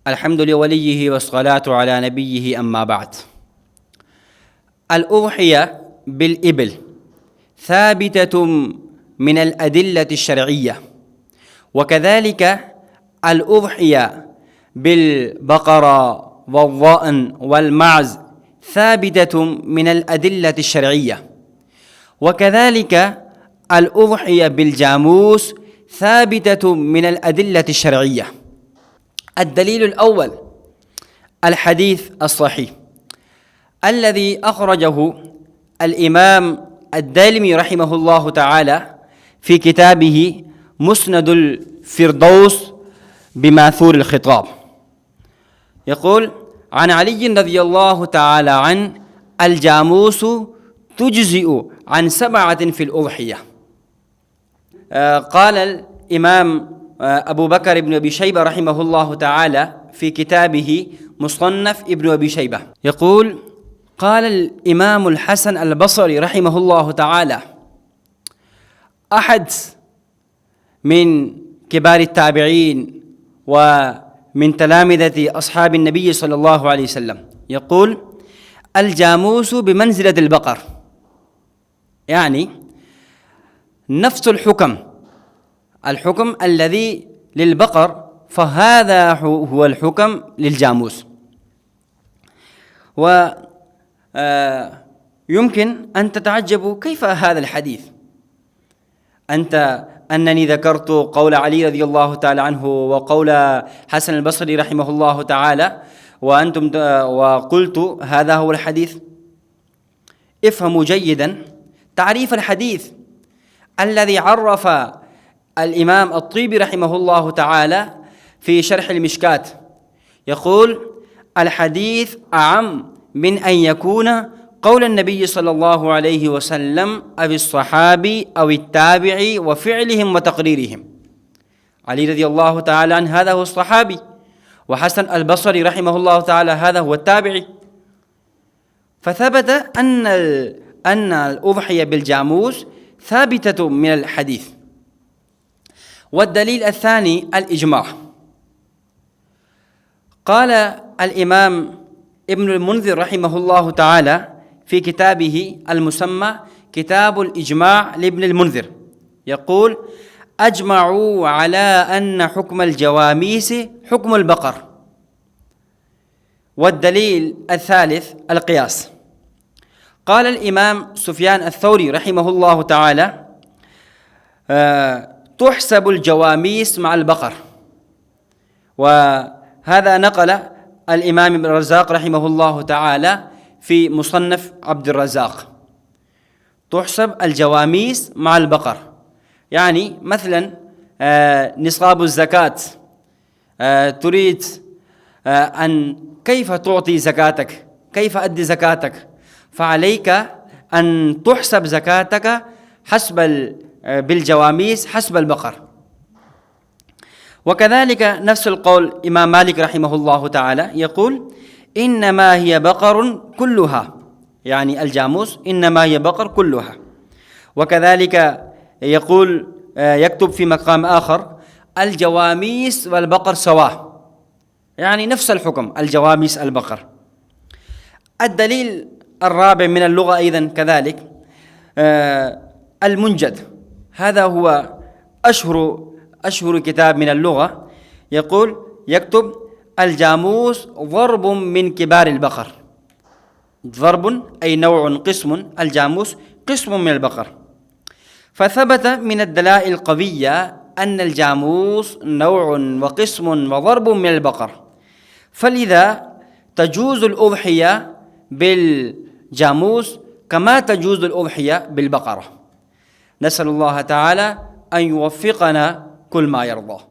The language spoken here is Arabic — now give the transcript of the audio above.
الحمد لوليه والصلاة على نبيه، أما بعد. الأضحية بالإبل ثابتة من الأدلة الشرعية، وكذلك الأضحية بالبقرة والضأن والمعز ثابتة من الأدلة الشرعية، وكذلك الأضحية بالجاموس ثابتة من الأدلة الشرعية. الدليل الأول الحديث الصحيح الذي أخرجه الإمام الدارمي رحمه الله تعالى في كتابه مسند الفردوس بماثور الخطاب، يقول: عن علي رضي الله تعالى عنه: الجاموس تجزئ عن 7 في الأضحية. قال الإمام أبو بكر بن أبي شيبة رحمه الله تعالى في كتابه مصنف ابن أبي شيبة، يقول: قال الإمام الحسن البصري رحمه الله تعالى، أحد من كبار التابعين ومن تلامذة أصحاب النبي صلى الله عليه وسلم، يقول: الجاموس بمنزلة البقر، يعني نفس الحكم الذي للبقر فهذا هو الحكم للجاموس. ويمكن أن تتعجبوا كيف هذا الحديث، أنني ذكرت قول علي رضي الله تعالى عنه وقول حسن البصري رحمه الله تعالى وقلت هذا هو الحديث. افهموا جيدا تعريف الحديث الذي عرف الإمام الطيبي رحمه الله تعالى في شرح المشكاة، يقول: الحديث أعم من أن يكون قول النبي صلى الله عليه وسلم أو الصحابي أو التابعي وفعلهم وتقريرهم. علي رضي الله تعالى عنه هذا هو الصحابي، وحسن البصري رحمه الله تعالى هذا هو التابعي، فثبت أن الأضحية بالجاموس ثابتة من الحديث. والدليل الثاني الإجماع. قال الإمام ابن المنذر رحمه الله تعالى في كتابه المسمى كتاب الإجماع لابن المنذر، يقول: أجمعوا على أن حكم الجواميس حكم البقر. والدليل الثالث القياس. قال الإمام سفيان الثوري رحمه الله تعالى: تحسب الجواميس مع البقر. وهذا نقل الإمام ابن الرزاق رحمه الله تعالى في مصنف عبد الرزاق. تحسب الجواميس مع البقر، يعني مثلا نصاب الزكاة، تريد أن كيف تعطي زكاتك، كيف أدي زكاتك، فعليك أن تحسب زكاتك بالجواميس حسب البقر. وكذلك نفس القول إمام مالك رحمه الله تعالى، يقول: إنما هي بقر كلها، يعني الجاموس إنما هي بقر كلها. وكذلك يكتب في مقام آخر: الجواميس والبقر سواء، يعني نفس الحكم الجواميس البقر. الدليل الرابع من اللغة أيضا كذلك المنجد، هذا هو أشهر كتاب من اللغة، يكتب: الجاموس ضرب من كبار البقر. ضرب أي نوع قسم، الجاموس قسم من البقر. فثبت من الدلائل القوية أن الجاموس نوع وقسم وضرب من البقر، فلذا تجوز الأضحية بالجاموس كما تجوز الأضحية بالبقرة. نسأل الله تعالى أن يوفقنا كل ما يرضاه.